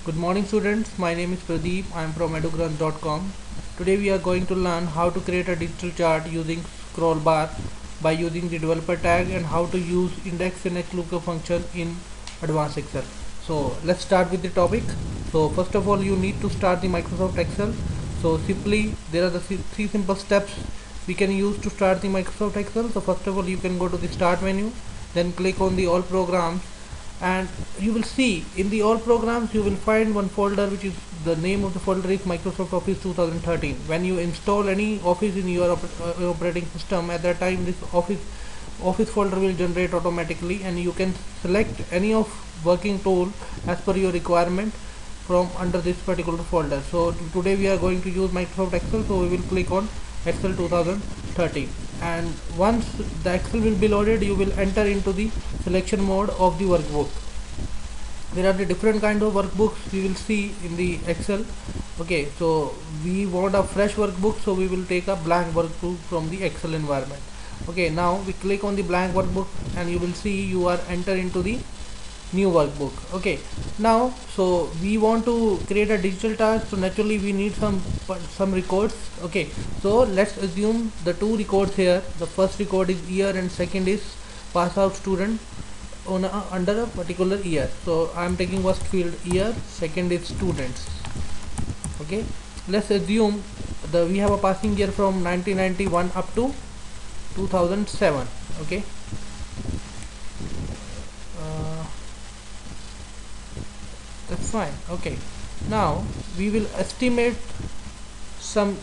Good morning students, my name is Pradeep. I am from edugrants.com. Today we are going to learn how to create a digital chart using scroll bar by using the developer tag and how to use index and XLOOKUP function in advanced Excel. So let's start with the topic. So first of all you need to start the Microsoft Excel. So simply there are the three simple steps we can use to start the Microsoft Excel. So first of all you can go to the start menu, then click on the all programs, and you will see in the all programs you will find one folder which is the name of the folder is Microsoft Office 2013. When you install any office in your operating system, at that time this office folder will generate automatically, and you can select any of working tool as per your requirement from under this particular folder. So today we are going to use Microsoft Excel, so we will click on Excel 2013, and once the Excel will be loaded you will enter into the selection mode of the workbook. There are the different kind of workbooks we will see in the Excel. Okay, so we want a fresh workbook, so we will take a blank workbook from the Excel environment. Okay, now we click on the blank workbook and you will see you are enter into the new workbook. Okay, now so we want to create a digital task, so naturally we need some records. Okay, so let's assume the two records here. The first record is year and second is pass out student on under a particular year. So I am taking first field year, second is students. Okay, let's assume we have a passing year from 1991 up to 2007. Okay, that's fine. Okay, now we will estimate some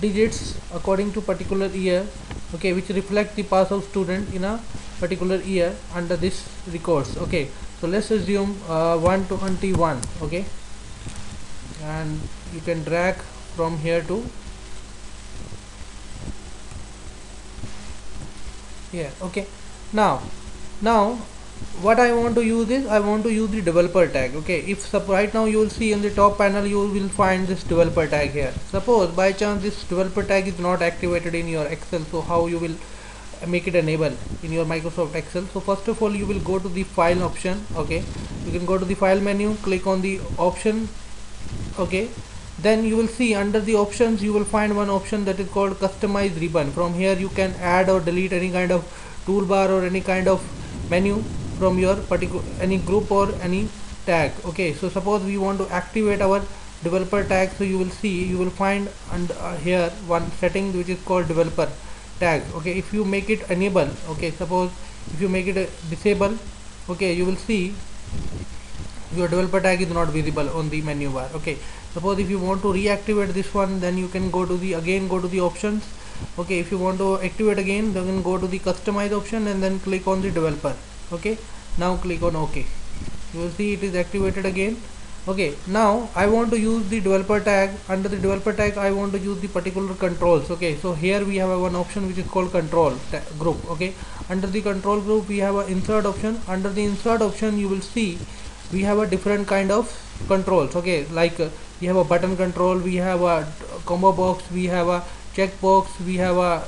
digits according to particular year, okay, which reflect the pass out student in a particular year under this records. Okay, so let's assume 121. Okay, and you can drag from here to here. Okay, now what I want to use is I want to use the developer tag. Okay, if right now you will see in the top panel you will find this developer tag here. Suppose by chance this developer tag is not activated in your Excel, so how you will make it enable in your Microsoft Excel? So first of all you will go to the file option. Okay, you can go to the file menu, click on the option. Okay, then you will see under the options you will find one option that is called customize ribbon. From here you can add or delete any kind of toolbar or any kind of menu from your particular any group or any tag. Okay, so suppose we want to activate our developer tag, so you will see you will find under here one setting which is called developer tag. Okay, if you make it enable, okay, suppose if you make it disable, okay, you will see your developer tag is not visible on the menu bar. Okay, suppose if you want to reactivate this one, then you can go to the go to the options. Okay, if you want to activate again, then go to the customize option and then click on the developer. Okay, now click on OK. You will see it is activated again. Okay, now I want to use the developer tag. Under the developer tag I want to use the particular controls. Okay, so here we have one option which is called control group. Okay, under the control group we have an insert option. Under the insert option you will see we have a different kind of controls. Okay, like we have a button control, we have a combo box, we have a checkbox, we have a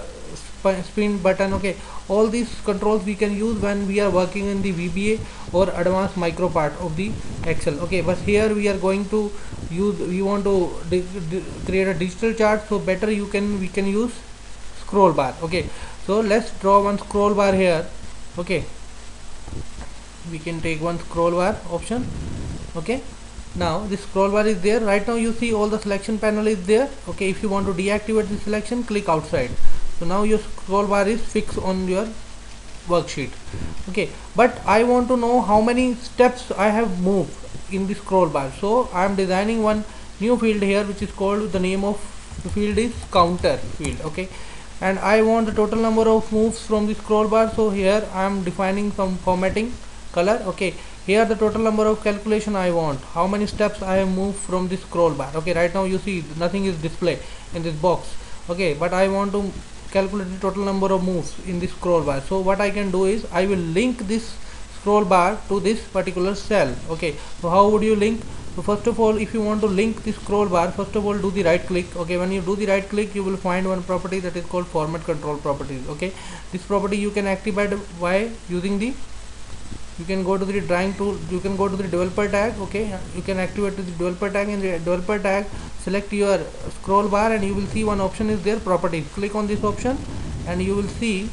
spin button. Okay, all these controls we can use when we are working in the VBA or advanced micro part of the Excel. Okay, but here we are going to use, we want to create a digital chart, so better we can use scroll bar. Okay, so let's draw one scroll bar here. Okay, we can take one scroll bar option. Okay, now this scroll bar is there. Right now you see all the selection panel is there. Okay, if you want to deactivate the selection, click outside. So now your scroll bar is fixed on your worksheet. Okay, but I want to know how many steps I have moved in the scroll bar, so I am designing one new field here which is called, the name of the field is counter field. Okay, and I want the total number of moves from the scroll bar, so here I am defining some formatting color. Okay, here the total number of calculation I want, how many steps I have moved from the scroll bar. Okay, right now you see nothing is displayed in this box. Okay, but I want to calculate the total number of moves in this scroll bar. So what I can do is I will link this scroll bar to this particular cell. Okay, so how would you link? So first of all, if you want to link this scroll bar, first of all do the right click. Okay, when you do the right click you will find one property that is called format control properties. Okay, this property you can activate by using the you can go to the drawing tool, you can go to the developer tag. Okay, you can activate the developer tag. In the developer tag, select your scroll bar and you will see one option is there, properties. Click on this option and you will see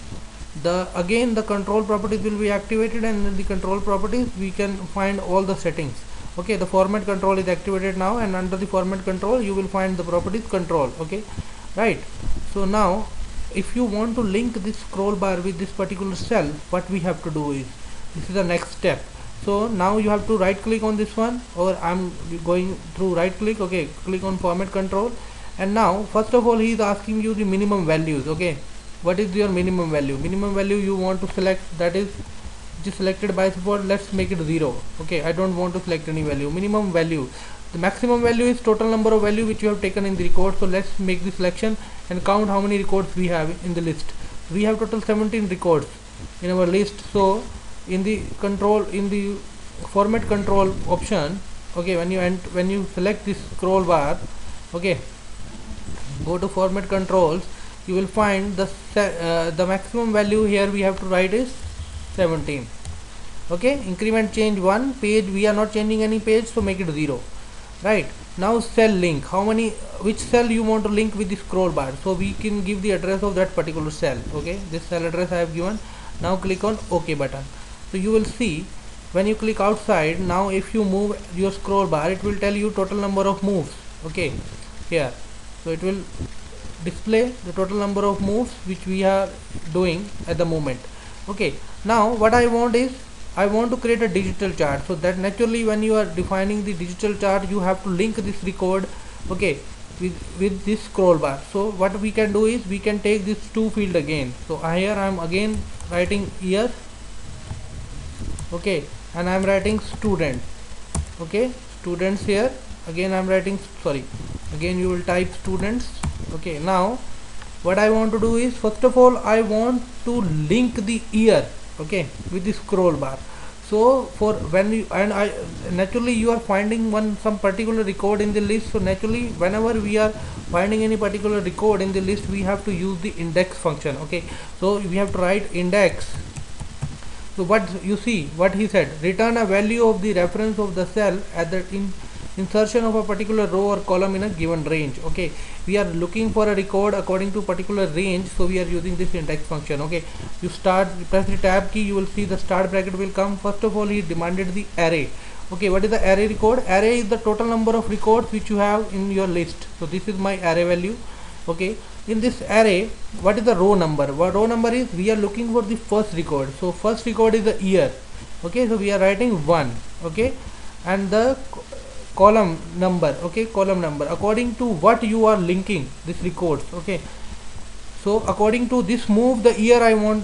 again the control properties will be activated, and in the control properties we can find all the settings. Okay, the format control is activated now, and under the format control you will find the properties control. Okay, right. So now if you want to link this scroll bar with this particular cell, what we have to do is, this is the next step. So now you have to right click on this one, or I'm going through right click. Okay, click on format control, and now first of all he is asking you the minimum values. Okay, what is your minimum value? Minimum value you want to select, that is just selected by support. Let's make it 0. Okay, I don't want to select any value. Minimum value, the maximum value is total number of value which you have taken in the record. So let's make the selection and count how many records we have in the list. We have total 17 records in our list. So in the control, in the format control option, okay, when you select this scroll bar, okay, go to format controls, you will find the maximum value here we have to write is 17. Okay, increment change 1 page, we are not changing any page, so make it 0. Right, now cell link, which cell you want to link with the scroll bar. So we can give the address of that particular cell. Okay, this cell address I have given. Now click on OK button. So you will see when you click outside, now if you move your scroll bar, it will tell you total number of moves. Okay, here, so it will display the total number of moves which we are doing at the moment. Okay, now what I want is, I want to create a digital chart. So that naturally when you are defining the digital chart, you have to link this record, okay, with this scroll bar. So what we can do is, we can take this to field again. So here I am again writing year, okay, and I am writing student. Okay, students here, again I am writing, sorry, again you will type students. Okay, now what I want to do is, first of all I want to link the year, okay, with the scroll bar. So for when you, and I naturally you are finding some particular record in the list. So naturally whenever we are finding any particular record in the list, we have to use the index function. Okay, so we have to write index. So what you see, what he said, return a value of the reference of the cell at the insertion of a particular row or column in a given range. Okay, we are looking for a record according to particular range, so we are using this index function. Okay, you press the tab key, you will see the start bracket will come. First of all he demanded the array. Okay, what is the array record? Array is the total number of records which you have in your list. So this is my array value. Okay, in this array, what is the row number? What row number is, we are looking for the first record. So first record is the year. Okay, so we are writing 1. Okay, and the column number, okay, column number according to what you are linking this records. Okay, so according to this move, the year I want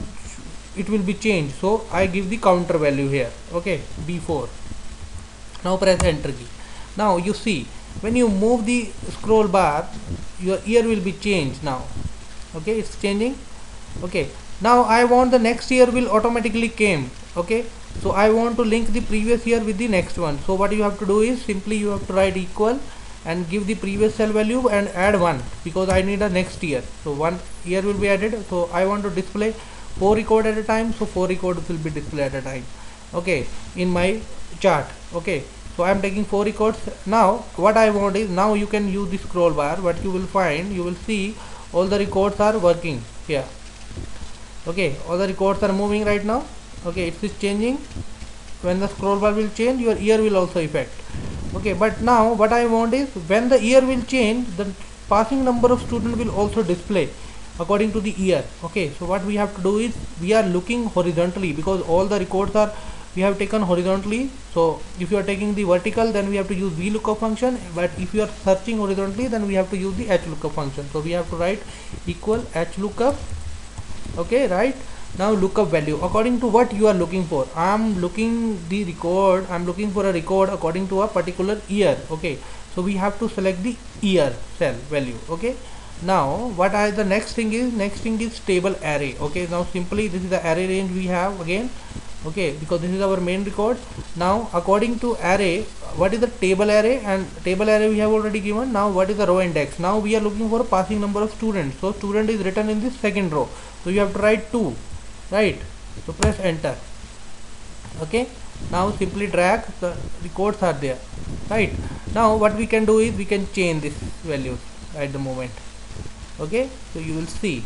it will be changed, so I give the counter value here. Okay, B4. Now press enter key. Now you see when you move the scroll bar, your year will be changed now. Okay, it's changing. Okay, now I want the next year will automatically came. Okay, so I want to link the previous year with the next one. So what you have to do is, simply you have to write equal and give the previous cell value and add 1, because I need a next year. So 1 year will be added. So I want to display 4 record at a time, so 4 records will be displayed at a time. Okay, in my chart. Okay, so I am taking 4 records. Now what I want is, now you can use the scroll bar. What you will find, you will see all the records are working here. Okay, all the records are moving right now. Okay, it is changing. When the scroll bar will change, your year will also affect. Okay, but now what I want is, when the year will change, the passing number of students will also display according to the year. Okay, so what we have to do is, we are looking horizontally, because all the records are we have taken horizontally. So if you are taking the vertical, then we have to use VLOOKUP function, but if you are searching horizontally, then we have to use the HLOOKUP function. So we have to write equal HLOOKUP. Okay, right. Now lookup value according to what you are looking for. I am looking the record, I am looking for a record according to a particular year. Okay, so we have to select the year cell value. Okay, now what are the next thing is table array. Okay, now simply this is the array range we have again. Okay, because this is our main record. Now according to array, what is the table array? And table array we have already given. Now what is the row index? Now we are looking for passing number of students. So student is written in this second row, so you have to write 2. Right, so press enter. Okay, now simply drag, the records are there, right? Now what we can do is we can change this values at the moment. Okay, so you will see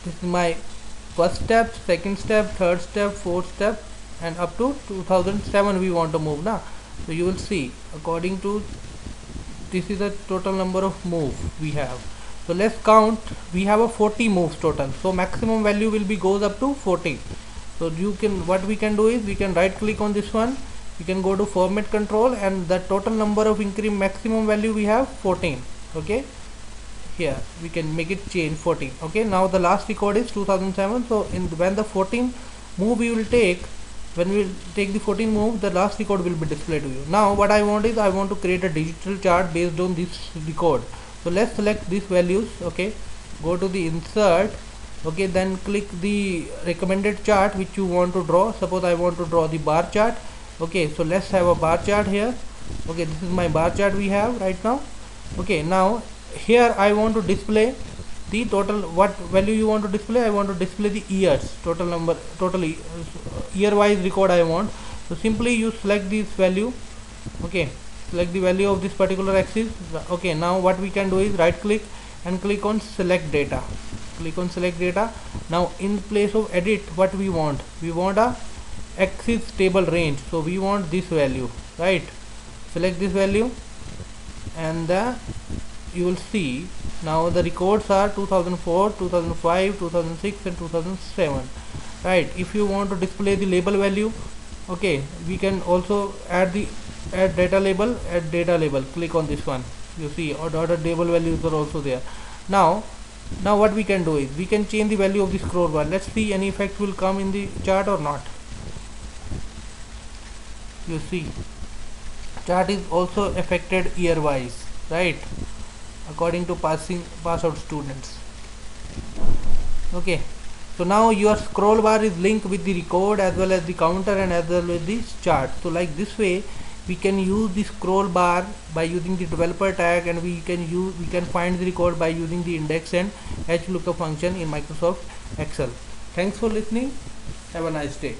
this is my first step, second step, third step, fourth step, and up to 2007 we want to move now. So you will see according to this is the total number of moves we have. So let's count. We have a 40 moves total, so maximum value will be goes up to 40. So you can, what we can do is we can right click on this one, we can go to format control, and the total number of increment maximum value we have 14. Okay, here we can make it change 14. Okay, now the last record is 2007. So in when the 14 move we will take, when we will take the 14 move, the last record will be displayed to you. Now what I want is I want to create a digital chart based on this record. So let's select these values. Okay, go to the insert. Okay, then click the recommended chart which you want to draw. Suppose I want to draw the bar chart. Okay, so let's have a bar chart here. Okay, this is my bar chart we have right now. Okay, now here I want to display the total, what value you want to display. I want to display the years, total number, totally year wise record I want. So simply you select this value. Okay, select the value of this particular axis. Okay, now what we can do is right click and click on select data. Click on select data. Now in place of edit, what we want a axis table range. So we want this value, right? Select this value, and you will see now the records are 2004, 2005, 2006 and 2007, right? If you want to display the label value, okay, we can also add data label, click on this one. You see order table values are also there. Now what we can do is we can change the value of the scroll bar. Let's see any effect will come in the chart or not. You see chart is also affected year wise, right, according to pass out students. Okay, so now your scroll bar is linked with the record as well as the counter and as well as the chart. So like this way we can use the scroll bar by using the developer tag, and we can find the record by using the index and HLOOKUP function in Microsoft Excel. Thanks for listening. Have a nice day.